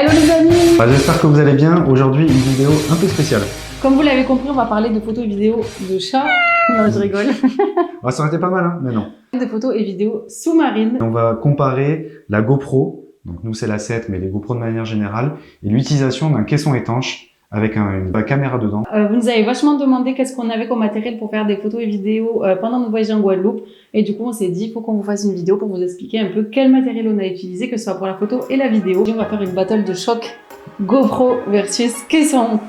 Hello les amis! J'espère que vous allez bien. Aujourd'hui, une vidéo un peu spéciale. Comme vous l'avez compris, on va parler de photos et vidéos de chats. Non, je rigole. Ça aurait été pas mal, hein, mais non. De photos et vidéos sous-marines. On va comparer la GoPro, donc nous c'est la 7, mais les GoPro de manière générale, et l'utilisation d'un caisson étanche avec une caméra dedans. Vous nous avez vachement demandé qu'est-ce qu'on avait comme matériel pour faire des photos et vidéos pendant nos voyages en Guadeloupe. Et du coup, on s'est dit, il faut qu'on vous fasse une vidéo pour vous expliquer un peu quel matériel on a utilisé, que ce soit pour la photo et la vidéo. Et on va faire une battle de choc GoPro versus caisson.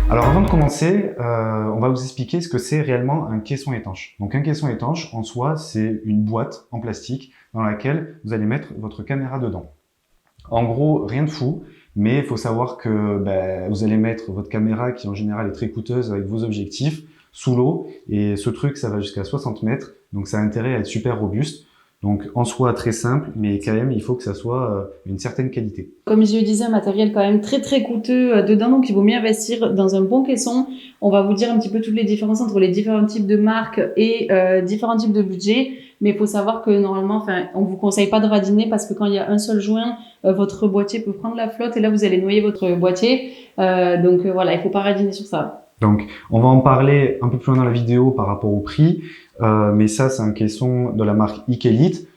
Alors avant de commencer, on va vous expliquer ce que c'est réellement un caisson étanche. Donc un caisson étanche, en soi, c'est une boîte en plastique dans laquelle vous allez mettre votre caméra dedans. En gros, rien de fou, mais il faut savoir que vous allez mettre votre caméra, qui en général est très coûteuse avec vos objectifs, sous l'eau, et ce truc, ça va jusqu'à 60 mètres, donc ça a intérêt à être super robuste. Donc en soi très simple, mais quand même il faut que ça soit une certaine qualité. Comme je le disais, un matériel quand même très coûteux dedans, donc il vaut mieux investir dans un bon caisson. On va vous dire un petit peu toutes les différences entre les différents types de marques et différents types de budgets. Mais il faut savoir que normalement, on vous conseille pas de radiner parce que quand il y a un seul joint, votre boîtier peut prendre la flotte et là vous allez noyer votre boîtier. Donc voilà, il faut pas radiner sur ça. Donc on va en parler un peu plus loin dans la vidéo par rapport au prix. Mais ça, c'est un caisson de la marque Ikelite.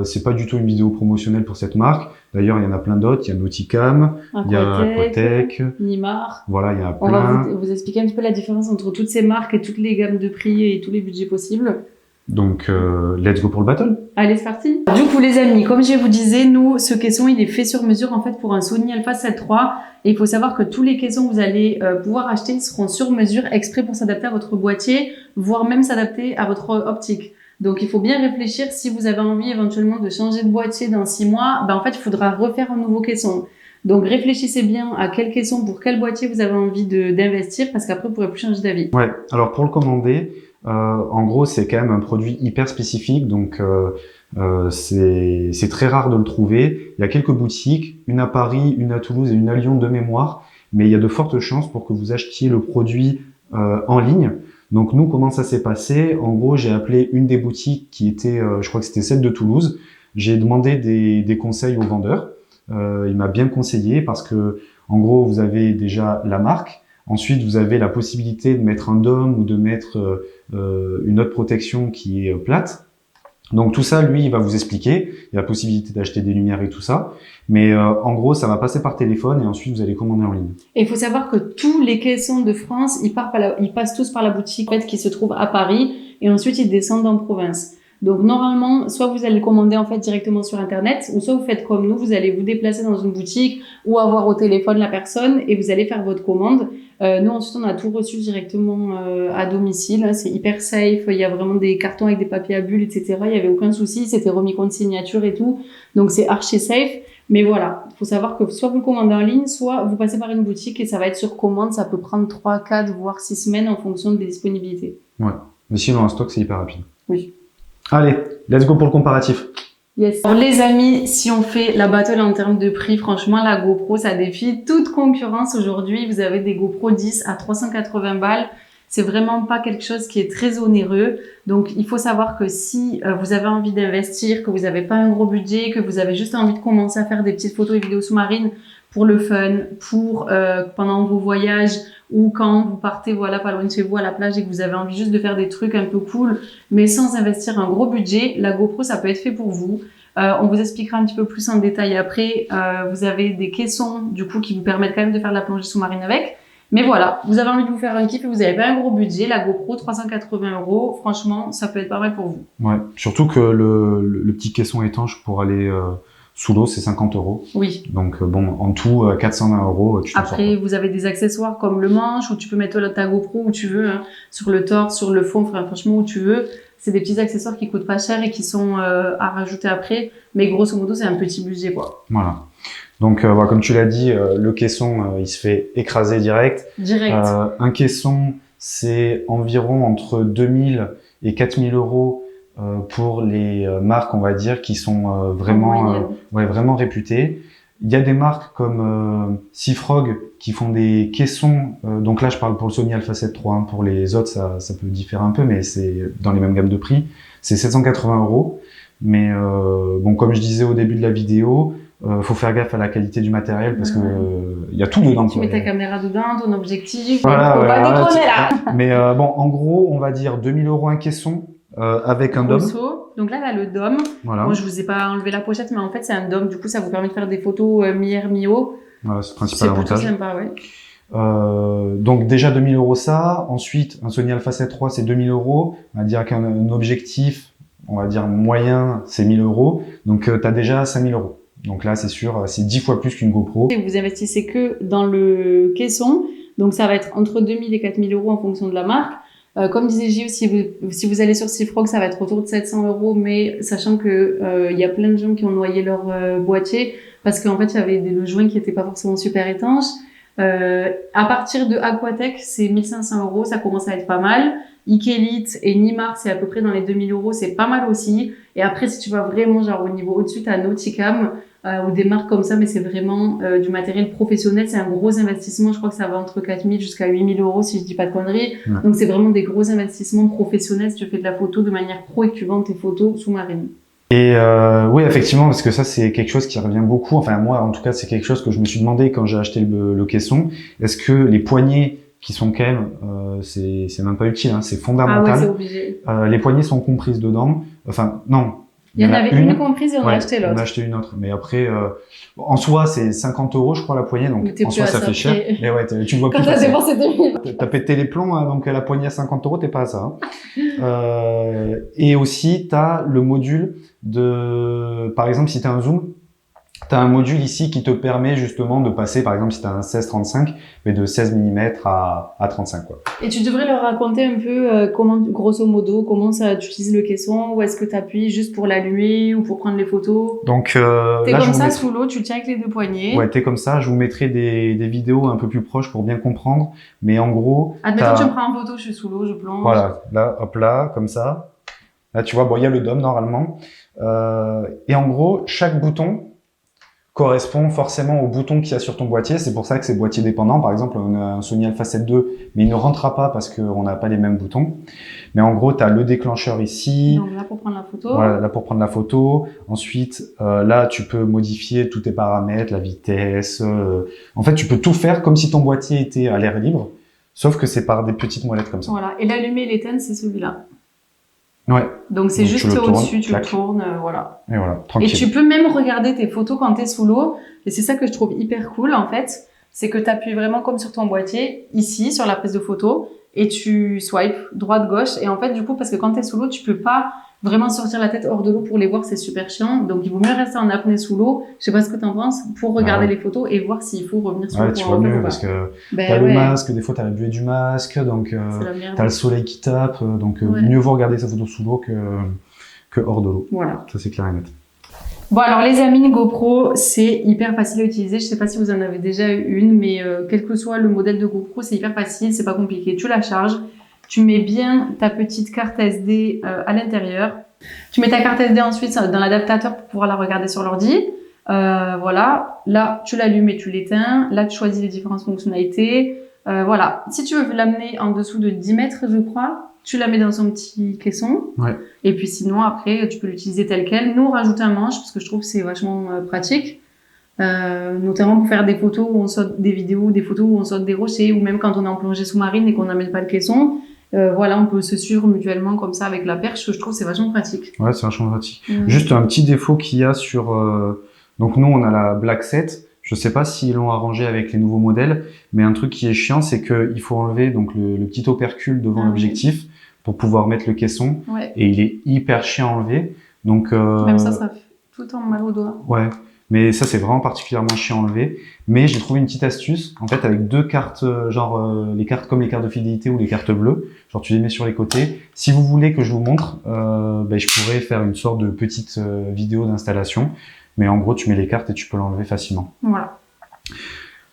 C'est pas du tout une vidéo promotionnelle pour cette marque. D'ailleurs, il y en a plein d'autres. Il y a Nauticam, il y a Aquatech, Nimar. Voilà, il y en a plein. On va vous expliquer un petit peu la différence entre toutes ces marques et toutes les gammes de prix et tous les budgets possibles. Donc, let's go pour le battle. Allez, c'est parti. Du coup, les amis, comme je vous disais, nous, ce caisson, il est fait sur mesure en fait pour un Sony Alpha 7 III. Et il faut savoir que tous les caissons que vous allez pouvoir acheter seront sur mesure, exprès pour s'adapter à votre boîtier, voire même s'adapter à votre optique. Donc, il faut bien réfléchir si vous avez envie éventuellement de changer de boîtier dans 6 mois. En fait, il faudra refaire un nouveau caisson. Donc, réfléchissez bien à quel caisson, pour quel boîtier vous avez envie d'investir, parce qu'après, vous pourrez plus changer d'avis. Ouais. Alors, pour le commander, en gros, c'est quand même un produit hyper spécifique, donc c'est très rare de le trouver. Il y a quelques boutiques, une à Paris, une à Toulouse et une à Lyon de mémoire, mais il y a de fortes chances pour que vous achetiez le produit en ligne. Donc nous, comment ça s'est passé? En gros, j'ai appelé une des boutiques qui était, je crois que c'était celle de Toulouse. J'ai demandé des conseils au vendeur. Il m'a bien conseillé parce que, en gros, vous avez déjà la marque. Ensuite, vous avez la possibilité de mettre un dôme ou de mettre une autre protection qui est plate. Donc tout ça, lui, il va vous expliquer. Il y a la possibilité d'acheter des lumières et tout ça. Mais en gros, ça va passer par téléphone et ensuite, vous allez commander en ligne. Et il faut savoir que tous les caissons de France, ils passent tous par la boutique en fait, qui se trouve à Paris et ensuite ils descendent en province. Donc normalement, soit vous allez le commander en fait directement sur internet, ou soit vous faites comme nous, vous allez vous déplacer dans une boutique ou avoir au téléphone la personne et vous allez faire votre commande. Nous ensuite on a tout reçu directement à domicile, c'est hyper safe, il y a vraiment des cartons avec des papiers à bulles, etc. Il y avait aucun souci, c'était remis compte signature et tout, donc c'est archi safe. Mais voilà, il faut savoir que soit vous le commandez en ligne, soit vous passez par une boutique et ça va être sur commande, ça peut prendre 3, 4, voire 6 semaines en fonction des disponibilités. Ouais, mais sinon en stock c'est hyper rapide. Oui. Allez, let's go pour le comparatif. Yes. Alors les amis, si on fait la battle en termes de prix, franchement la GoPro ça défie toute concurrence aujourd'hui. Vous avez des GoPro 10 à 380 balles. C'est vraiment pas quelque chose qui est très onéreux. Donc il faut savoir que si vous avez envie d'investir, que vous n'avez pas un gros budget, que vous avez juste envie de commencer à faire des petites photos et vidéos sous-marines pour le fun, pour pendant vos voyages ou quand vous partez voilà pas loin de chez vous à la plage et que vous avez envie juste de faire des trucs un peu cool mais sans investir un gros budget, la GoPro ça peut être fait pour vous. On vous expliquera un petit peu plus en détail après. Vous avez des caissons du coup qui vous permettent quand même de faire de la plongée sous-marine avec. Mais voilà, vous avez envie de vous faire un kiff et vous n'avez pas un gros budget, la GoPro 380 €, franchement ça peut être pas mal pour vous. Ouais, surtout que le petit caisson étanche pour aller sous l'eau, c'est 50 €. Oui. Donc bon, en tout, 420 €, tu t'en sors. Après, vous avez des accessoires comme le manche, où tu peux mettre ta GoPro où tu veux, hein, sur le torse, sur le fond, franchement où tu veux. C'est des petits accessoires qui coûtent pas cher et qui sont à rajouter après. Mais grosso modo, c'est un petit budget, quoi. Voilà. Donc, comme tu l'as dit, le caisson, il se fait écraser direct. Direct. Un caisson, c'est environ entre 2000 et 4000 € pour les marques, on va dire, qui sont vraiment réputées. Il y a des marques comme Seafrog qui font des caissons. Donc là, je parle pour le Sony Alpha 7 III. Hein. Pour les autres, ça peut différer un peu, mais c'est dans les mêmes gammes de prix. C'est 780 €. Mais bon, comme je disais au début de la vidéo, faut faire gaffe à la qualité du matériel parce que y a tout dedans. Tu mets ta caméra dedans, ton objectif. Voilà, faut pas déconner là. Mais bon, en gros, on va dire 2000 € un caisson avec un dôme. Donc là, le dôme. Voilà. Moi, je vous ai pas enlevé la pochette, mais en fait, c'est un dôme. Du coup, ça vous permet de faire des photos mi-air, mi-haut. Voilà, c'est le principal avantage. C'est plutôt sympa, ouais. Donc déjà 2000 € ça. Ensuite, un Sony Alpha 7 III, c'est 2000 €. On va dire qu'un objectif, on va dire moyen, c'est 1000 €. Donc tu as déjà 5000 €. Donc là, c'est sûr, c'est 10 fois plus qu'une GoPro. Et vous investissez que dans le caisson. Donc ça va être entre 2000 et 4000 € en fonction de la marque. Comme disait Gilles, si vous allez sur Seafrog, ça va être autour de 700 €, mais sachant que y a plein de gens qui ont noyé leur boîtier parce qu'en fait il y avait le joint qui était pas forcément super étanche. À partir de Aquatech, c'est 1500 €, ça commence à être pas mal. Ikelite et Nimar, c'est à peu près dans les 2000 €, c'est pas mal aussi. Et après, si tu vas vraiment genre au niveau au-dessus, t'as Nauticam ou des marques comme ça, mais c'est vraiment du matériel professionnel. C'est un gros investissement. Je crois que ça va entre 4000 jusqu'à 8000 € si je dis pas de conneries. Ouais. Donc c'est vraiment des gros investissements professionnels si tu fais de la photo de manière pro et que tu vends tes photos sous-marines. Et oui, effectivement, parce que ça, c'est quelque chose qui revient beaucoup. Enfin, moi, en tout cas, c'est quelque chose que je me suis demandé quand j'ai acheté le caisson. Est-ce que les poignées qui sont quand même, c'est même pas utile, hein, c'est fondamental. Ah ouais, c'est obligé. Les poignées sont comprises dedans. Enfin, non. Il y en avait une comprise et on a acheté l'autre. On a acheté une autre. Mais après, en soi, c'est 50 €, je crois, la poignée. Donc, en soi, ça fait cher. Mais ouais, tu vois plus. Quand t'as dépensé 2000. T'as pété les plombs, hein, donc la poignée à 50 €, t'es pas à ça. Hein. Et aussi, t'as le module par exemple, si t'as un zoom, t'as un module ici qui te permet justement de passer, par exemple, si t'as un 16-35, mais de 16 mm à 35, quoi. Et tu devrais leur raconter un peu comment, grosso modo, comment ça, tu utilises le caisson, où est-ce que t'appuies juste pour l'allumer ou pour prendre les photos. Donc, t'es là, comme ça sous l'eau, tu le tiens avec les deux poignets. Ouais, t'es comme ça. Je vous mettrai des vidéos un peu plus proches pour bien comprendre. Mais en gros, admettons que tu me prends en photo, je suis sous l'eau, je plonge. Voilà, là, hop là, comme ça. Là, tu vois, bon, il y a le dôme normalement. Et en gros, chaque bouton correspond forcément au bouton qu'il y a sur ton boîtier. C'est pour ça que c'est boîtier dépendant. Par exemple, on a un Sony Alpha 7 II, mais il ne rentrera pas parce qu'on n'a pas les mêmes boutons. Mais en gros, tu as le déclencheur ici. Donc là, pour prendre la photo. Voilà, là pour prendre la photo. Ensuite, là, tu peux modifier tous tes paramètres, la vitesse. En fait, tu peux tout faire comme si ton boîtier était à l'air libre, sauf que c'est par des petites molettes comme ça. Voilà. Et l'allumer et l'éteindre, c'est celui-là. Ouais. Donc c'est juste au-dessus, tu le tournes, voilà. Et voilà, tranquille. Et tu peux même regarder tes photos quand t'es sous l'eau. Et c'est ça que je trouve hyper cool, en fait. C'est que t'appuies vraiment comme sur ton boîtier, ici, sur la prise de photo, et tu swipes droite-gauche. Et en fait, du coup, parce que quand t'es sous l'eau, tu peux pas vraiment sortir la tête hors de l'eau pour les voir, c'est super chiant. Donc il vaut mieux rester en apnée sous l'eau. Je sais pas ce que t'en penses, pour regarder les photos et voir s'il faut revenir sur l'eau. Ouais, tu vois mieux parce que t'as le masque, des fois t'as la buée du masque, donc t'as le soleil qui tape, donc mieux vaut regarder sa photo sous l'eau que hors de l'eau. Voilà. Ça c'est clair et net. Bon alors les amis, une GoPro c'est hyper facile à utiliser. Je sais pas si vous en avez déjà eu une, mais quel que soit le modèle de GoPro, c'est hyper facile, c'est pas compliqué. Tu la charges, tu mets bien ta petite carte SD à l'intérieur. Tu mets ta carte SD ensuite dans l'adaptateur pour pouvoir la regarder sur l'ordi. Voilà, là tu l'allumes et tu l'éteins. Là tu choisis les différentes fonctionnalités. Voilà, si tu veux l'amener en dessous de 10 mètres, je crois, tu la mets dans son petit caisson. Ouais. Et puis sinon après tu peux l'utiliser tel quel. Nous on rajoute un manche parce que je trouve que c'est vachement pratique. Notamment pour faire des photos où on saute des vidéos, des photos où on saute des rochers, ou même quand on est en plongée sous-marine et qu'on n'amène pas le caisson. Voilà, on peut se suivre mutuellement comme ça avec la perche. Je trouve que c'est vachement pratique. Ouais, c'est vachement pratique. Juste un petit défaut qu'il y a sur... Donc nous, on a la Black 7. Je sais pas s'ils l'ont arrangé avec les nouveaux modèles, mais un truc qui est chiant, c'est qu'il faut enlever donc le petit opercule devant l'objectif pour pouvoir mettre le caisson. Ouais. Et il est hyper chiant à enlever. Donc, même ça fait tout le temps mal au doigt. Ouais. Mais ça, c'est vraiment particulièrement chiant à enlever. Mais j'ai trouvé une petite astuce, en fait, avec deux cartes, les cartes comme les cartes de fidélité ou les cartes bleues. Genre, tu les mets sur les côtés. Si vous voulez que je vous montre, je pourrais faire une sorte de petite vidéo d'installation. Mais en gros, tu mets les cartes et tu peux l'enlever facilement. Voilà.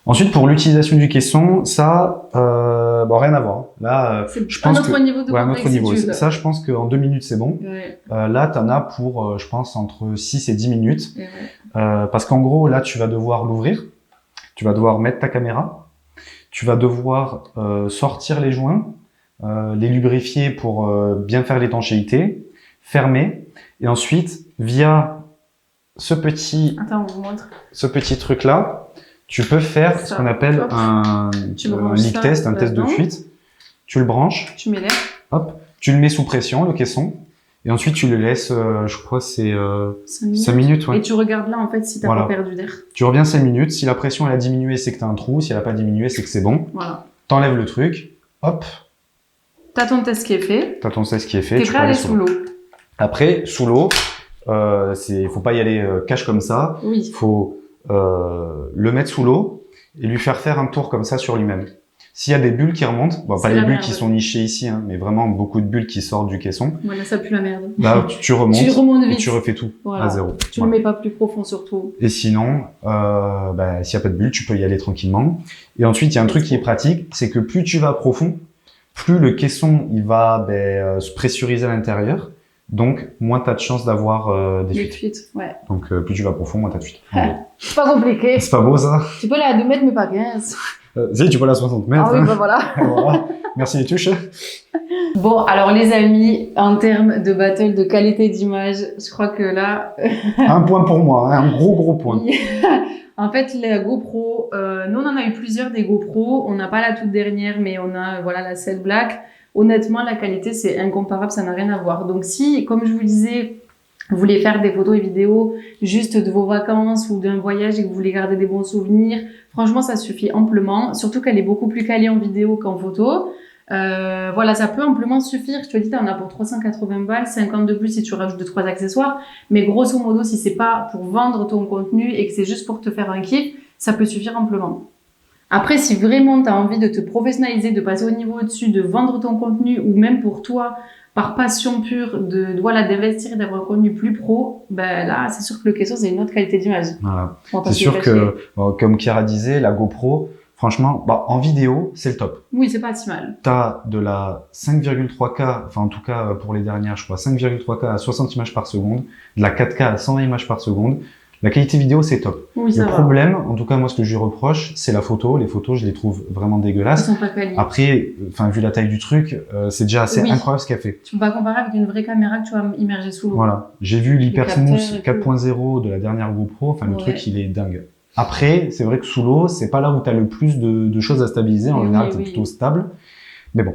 Ensuite, pour l'utilisation du caisson, ça, bon, rien à voir. Là, je pense un autre niveau de ouais, un autre niveau. complexité. Ça, je pense qu'en 2 minutes, c'est bon. Ouais. Là, t'en as pour, je pense, entre 6 et 10 minutes. Ouais. Parce qu'en gros, là, tu vas devoir l'ouvrir. Tu vas devoir mettre ta caméra. Tu vas devoir sortir les joints, les lubrifier pour bien faire l'étanchéité, fermer. Et ensuite, via ce petit truc-là, tu peux faire ce qu'on appelle un leak test, un test de fuite. Tu le branches. Tu mets l'air. Hop. Tu le mets sous pression, le caisson. Et ensuite, tu le laisses, je crois, c'est 5 minutes. Ouais. Et tu regardes là, en fait, si t'as pas perdu d'air. Tu reviens 5 minutes. Si la pression elle a diminué, c'est que t'as un trou. Si elle a pas diminué, c'est que c'est bon. Voilà. T'enlèves le truc. Hop. T'as ton test qui est fait. T'as ton test qui est fait. T'es prêt à aller sous l'eau. Après, sous l'eau, faut pas y aller cash comme ça. Oui. Faut le mettre sous l'eau et lui faire un tour comme ça sur lui-même. S'il y a des bulles qui remontent, bon, pas les bulles qui sont nichées ici, hein, mais vraiment beaucoup de bulles qui sortent du caisson. Voilà, ça pue la merde. Là, tu remontes, vite. Et tu refais tout à zéro. Tu le mets pas plus profond surtout. Et sinon, s'il y a pas de bulles, tu peux y aller tranquillement. Et ensuite, il y a un truc qui est pratique, c'est que plus tu vas profond, plus le caisson il va se pressuriser à l'intérieur. Donc, moins t'as de chances d'avoir des fuites. Ouais. Donc, plus tu vas profond, moins t'as de fuites. C'est pas compliqué. C'est pas beau, ça? Tu peux aller à 2 mètres, mais pas 15. Si, tu peux aller à 60 mètres. Ah oui, hein. bah voilà. Voilà. Merci les touches. Bon, alors les amis, en termes de battle de qualité d'image, je crois que là... Un point pour moi, hein, un gros point. En fait, la GoPro, nous on en a eu plusieurs des GoPro. On n'a pas la toute dernière, mais on a la Cell Black. Honnêtement, la qualité, c'est incomparable, ça n'a rien à voir. Donc si, comme je vous disais, vous voulez faire des photos et vidéos juste de vos vacances ou d'un voyage et que vous voulez garder des bons souvenirs, franchement, ça suffit amplement. Surtout qu'elle est beaucoup plus quali en vidéo qu'en photo. Ça peut amplement suffire. Je te dis, t'en as pour 380 balles, 50 de plus si tu rajoutes 2-3 accessoires. Mais grosso modo, si c'est pas pour vendre ton contenu et que c'est juste pour te faire un kiff, ça peut suffire amplement. Après, si vraiment tu as envie de te professionnaliser, de passer au niveau au-dessus, de vendre ton contenu ou même pour toi, par passion pure, d'investir et d'avoir un contenu plus pro, là, c'est sûr que le caisson, c'est une autre qualité d'image. Voilà. C'est sûr que, comme Chiara disait, la GoPro, franchement, en vidéo, c'est le top. Oui, c'est pas si mal. T'as de la 5,3K, enfin en tout cas pour les dernières, je crois, 5,3K à 60 images par seconde, de la 4K à 120 images par seconde. La qualité vidéo, c'est top. Oui, le problème, en tout cas moi, ce que je lui reproche, c'est la photo. Les photos, je les trouve vraiment dégueulasses. Ils sont pas quali. Après, vu la taille du truc, c'est déjà assez incroyable ce qu'elle fait. Tu peux pas comparer avec une vraie caméra que tu vas immerger sous l'eau. Voilà. J'ai vu l'Hypersmooth 4.0 de la dernière GoPro. Enfin, le truc, il est dingue. Après, c'est vrai que sous l'eau, c'est pas là où tu as le plus de choses à stabiliser. En général, c'est plutôt stable. Mais bon.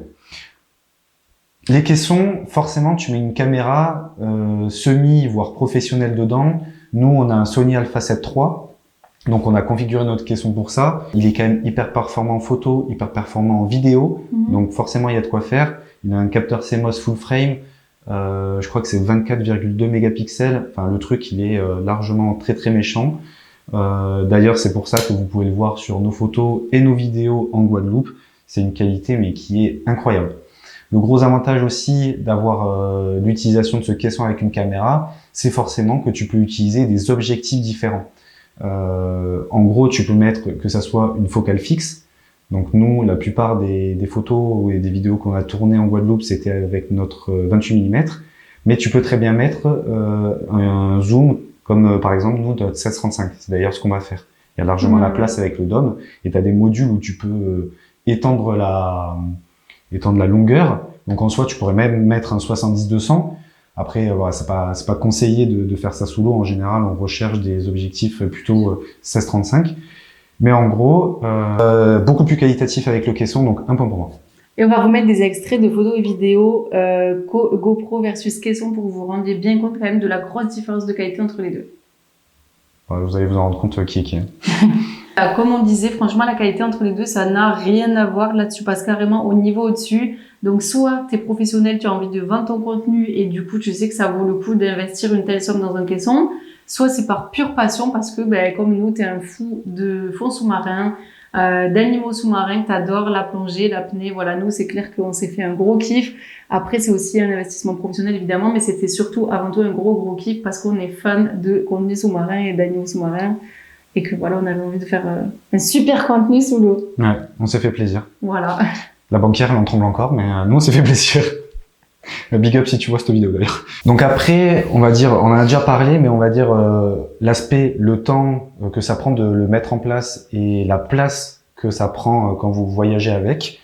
Les caissons, forcément, tu mets une caméra semi, voire professionnelle dedans. Nous, on a un Sony Alpha 7 III. Donc, on a configuré notre caisson pour ça. Il est quand même hyper performant en photo, hyper performant en vidéo. Donc, forcément, il y a de quoi faire. Il a un capteur CMOS full frame. Je crois que c'est 24,2 mégapixels. Enfin, le truc, il est largement très, très méchant. D'ailleurs, c'est pour ça que vous pouvez le voir sur nos photos et nos vidéos en Guadeloupe. C'est une qualité, mais qui est incroyable. Le gros avantage aussi d'avoir l'utilisation de ce caisson avec une caméra, c'est forcément que tu peux utiliser des objectifs différents. En gros, tu peux mettre que ça soit une focale fixe. Donc nous, la plupart des photos et des vidéos qu'on a tournées en Guadeloupe, c'était avec notre 28 mm. Mais tu peux très bien mettre un zoom, comme par exemple nous, notre 1635. C'est d'ailleurs ce qu'on va faire. Il y a largement la place avec le DOM. Et tu as des modules où tu peux étendre la longueur. Donc en soi, tu pourrais même mettre un 70-200. Après, c'est pas conseillé de faire ça sous l'eau. En général, on recherche des objectifs plutôt 16-35. Mais en gros, beaucoup plus qualitatif avec le caisson, donc un point pour moi. Et on va vous mettre des extraits de photos et vidéos GoPro versus caisson pour que vous vous rendiez bien compte quand même de la grosse différence de qualité entre les deux. Vous allez vous en rendre compte qui est qui. Comme on disait, franchement, la qualité entre les deux, ça n'a rien à voir. Là, tu passes carrément au niveau au-dessus. Donc, soit tu es professionnel, tu as envie de vendre ton contenu et du coup, tu sais que ça vaut le coup d'investir une telle somme dans un caisson. Soit c'est par pure passion parce que, comme nous, tu es un fou de fonds sous-marins, d'animaux sous-marins, tu adores la plongée, l'apnée. Voilà, nous, c'est clair qu'on s'est fait un gros kiff. Après, c'est aussi un investissement professionnel, évidemment, mais c'était surtout avant tout un gros kiff parce qu'on est fan de contenu sous-marin et d'animaux sous-marins. et que voilà, on avait envie de faire un super contenu sous l'eau. Ouais, on s'est fait plaisir. Voilà. La banquière, elle en tremble encore, mais nous, on s'est fait plaisir. Big up si tu vois cette vidéo d'ailleurs. Donc après, on va dire, on en a déjà parlé, mais on va dire l'aspect, le temps que ça prend de le mettre en place et la place que ça prend quand vous voyagez avec.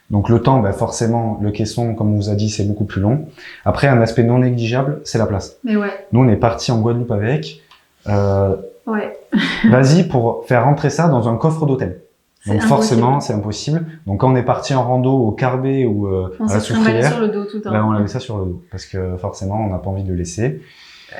Donc le temps, bah forcément, le caisson, comme on vous a dit, c'est beaucoup plus long. Après, un aspect non négligeable, c'est la place. Mais ouais. Nous, on est parti en Guadeloupe avec. Ouais. Vas-y pour faire rentrer ça dans un coffre d'hôtel. Donc forcément, impossible. c'est impossible. Donc quand on est parti en rando au Carbet ou On à la s'est trimballé Soufrière, sur le dos tout le temps. ben, on avait ça sur le dos parce que forcément, on n'a pas envie de le laisser.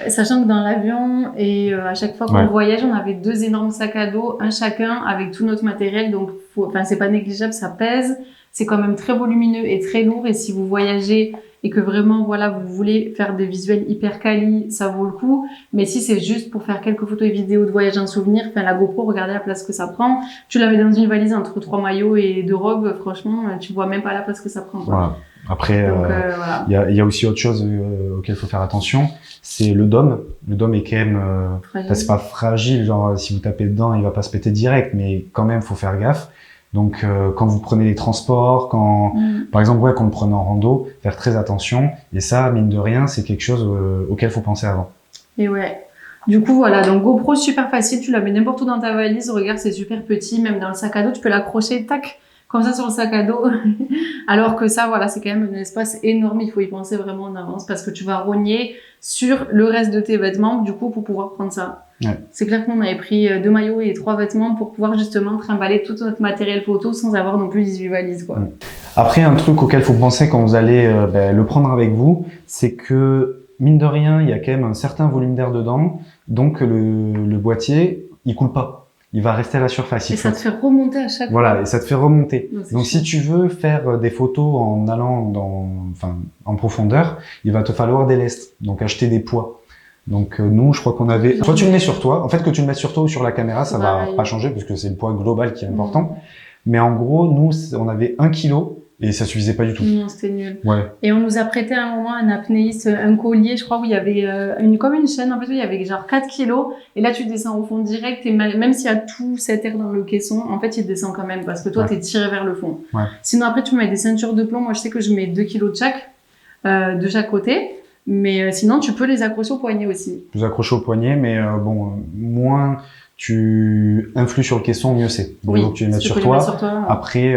Sachant que dans l'avion et à chaque fois qu'on Ouais. voyage, on avait 2 énormes sacs à dos, un chacun avec tout notre matériel. Donc, enfin, c'est pas négligeable, ça pèse. C'est quand même très volumineux et très lourd. Et si vous voyagez et que vraiment, voilà, vous voulez faire des visuels hyper quali, ça vaut le coup. Mais si c'est juste pour faire quelques photos et vidéos de voyage en souvenir, enfin, la GoPro, regardez la place que ça prend. Tu la mets dans une valise entre 3 maillots et 2 robes, franchement, tu vois même pas la place que ça prend, quoi. Voilà. Après, Donc, voilà. il y a aussi autre chose auquel il faut faire attention, c'est le dôme. Le dôme est quand même, c'est pas fragile, genre si vous tapez dedans, il va pas se péter direct, mais quand même, faut faire gaffe. Donc, quand vous prenez les transports, quand, par exemple, ouais, quand vous prenez en rando, faire très attention. Et ça, mine de rien, c'est quelque chose auquel faut penser avant. Et ouais. Du coup, voilà. Donc, GoPro, super facile. Tu la mets n'importe où dans ta valise. Regarde, c'est super petit. Même dans le sac à dos, tu peux l'accrocher, tac, comme ça sur le sac à dos. Alors que ça, voilà, c'est quand même un espace énorme. Il faut y penser vraiment en avance parce que tu vas rogner sur le reste de tes vêtements, du coup, pour pouvoir prendre ça. Ouais. C'est clair qu'on avait pris 2 maillots et 3 vêtements pour pouvoir justement trimballer tout notre matériel photo sans avoir non plus 18 valises, quoi. Après, un truc auquel faut penser quand vous allez le prendre avec vous, c'est que, mine de rien, il y a quand même un certain volume d'air dedans, donc le boîtier, il coule pas. Il va rester à la surface. Et ça te fait remonter à chaque fois. Voilà, et ça te fait remonter. Donc si tu veux faire des photos en allant en profondeur, il va te falloir des lestes, donc acheter des poids. Donc nous, je crois qu'on avait... Soit tu le mets sur toi, en fait que tu le mets sur toi ou sur la caméra, ça va pas changer parce que c'est le poids global qui est important. Mais en gros, nous, on avait 1 kilo et ça suffisait pas du tout. Non, c'était nul. Ouais. Et on nous a prêté à un moment un apnéiste, un collier, je crois, où il y avait comme une chaîne, en fait, où il y avait genre 4 kilos. Et là, tu descends au fond direct et même s'il y a tout cet air dans le caisson, en fait, il descend quand même parce que toi, t'es tiré vers le fond. Ouais. Sinon, après, tu mets des ceintures de plomb. Moi, je sais que je mets 2 kilos de chaque côté. Mais sinon, tu peux les accrocher au poignet aussi. Tu les accroches au poignet, mais moins tu influes sur le caisson, mieux c'est. Oui, donc tu les mets sur toi. Après,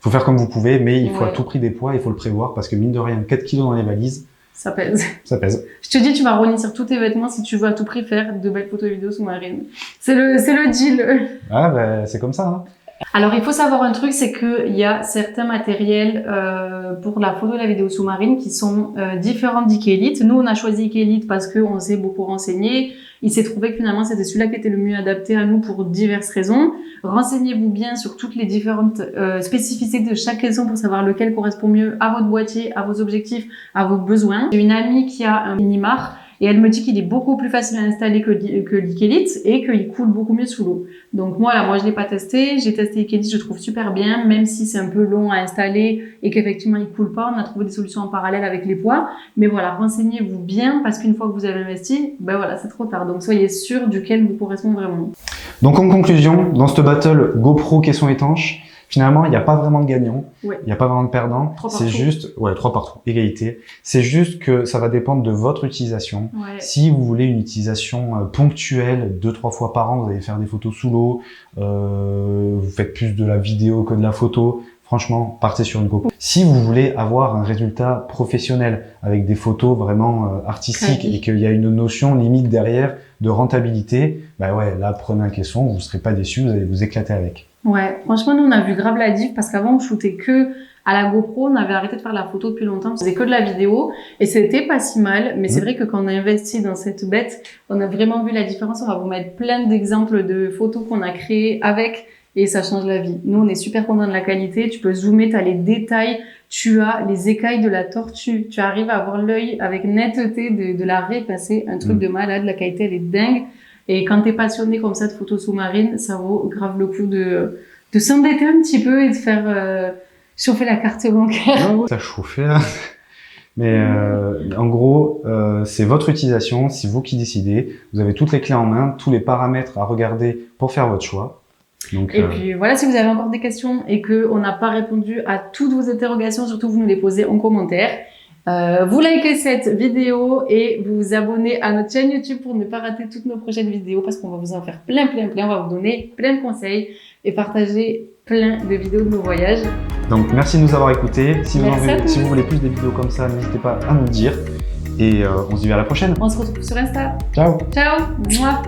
faut faire comme vous pouvez, mais il faut à tout prix des poids, il faut le prévoir parce que mine de rien, 4 kilos dans les valises, ça pèse. Ça pèse. Je te dis, tu vas rogner sur tous tes vêtements si tu veux à tout prix faire de belles photos et vidéos sous-marines. C'est le deal. Ah, ben, c'est comme ça, hein. Alors, il faut savoir un truc, c'est qu'il y a certains matériels pour la photo et la vidéo sous-marine qui sont différents d'Ikelite. Nous, on a choisi Ikelite parce qu'on s'est beaucoup renseigné. Il s'est trouvé que finalement, c'était celui-là qui était le mieux adapté à nous pour diverses raisons. Renseignez-vous bien sur toutes les différentes spécificités de chaque caisson pour savoir lequel correspond mieux à votre boîtier, à vos objectifs, à vos besoins. J'ai une amie qui a un Minimar et elle me dit qu'il est beaucoup plus facile à installer que l'Ikelite et qu'il coule beaucoup mieux sous l'eau. Donc moi je l'ai pas testé. J'ai testé Ikelite, je trouve super bien, même si c'est un peu long à installer et qu'effectivement il coule pas. On a trouvé des solutions en parallèle avec les poids. Mais voilà, renseignez-vous bien parce qu'une fois que vous avez investi, ben voilà, c'est trop tard. Donc soyez sûr duquel vous correspond vraiment. Donc en conclusion, dans ce battle GoPro caisson étanche, finalement, il n'y a pas vraiment de gagnant, il n'y a pas vraiment de perdant. C'est juste, 3 partout, égalité. C'est juste que ça va dépendre de votre utilisation. Ouais. Si vous voulez une utilisation ponctuelle, 2-3 fois par an, vous allez faire des photos sous l'eau, vous faites plus de la vidéo que de la photo, franchement, partez sur une GoPro. Si vous voulez avoir un résultat professionnel avec des photos vraiment artistiques et qu'il y a une notion limite derrière de rentabilité, bah ouais, là, prenez un caisson, vous ne serez pas déçus, vous allez vous éclater avec. Ouais, franchement, nous, on a vu grave la diff parce qu'avant, on shootait que à la GoPro, on avait arrêté de faire la photo depuis longtemps, on faisait que de la vidéo et c'était pas si mal, mais c'est vrai que quand on a investi dans cette bête, on a vraiment vu la différence. On va vous mettre plein d'exemples de photos qu'on a créées avec et ça change la vie. Nous, on est super contents de la qualité, tu peux zoomer, tu as les détails, tu as les écailles de la tortue, tu arrives à avoir l'œil avec netteté de la raie passer, un truc de malade, la qualité elle est dingue. Et quand t'es passionné comme ça de photos sous-marines, ça vaut grave le coup de s'endetter un petit peu et de faire chauffer la carte bancaire. Ça chauffait, là. Mais en gros, c'est votre utilisation, c'est vous qui décidez. Vous avez toutes les clés en main, tous les paramètres à regarder pour faire votre choix. Donc, et puis voilà, si vous avez encore des questions et qu'on n'a pas répondu à toutes vos interrogations, surtout vous nous les posez en commentaire. Vous likez cette vidéo et vous vous abonnez à notre chaîne YouTube pour ne pas rater toutes nos prochaines vidéos parce qu'on va vous en faire plein. On va vous donner plein de conseils et partager plein de vidéos de nos voyages. Donc merci de nous avoir écoutés. Si Merci vous voulez plus des vidéos comme ça, n'hésitez pas à nous le dire. Et on se dit à la prochaine. On se retrouve sur Insta. Ciao. Ciao. Mouah.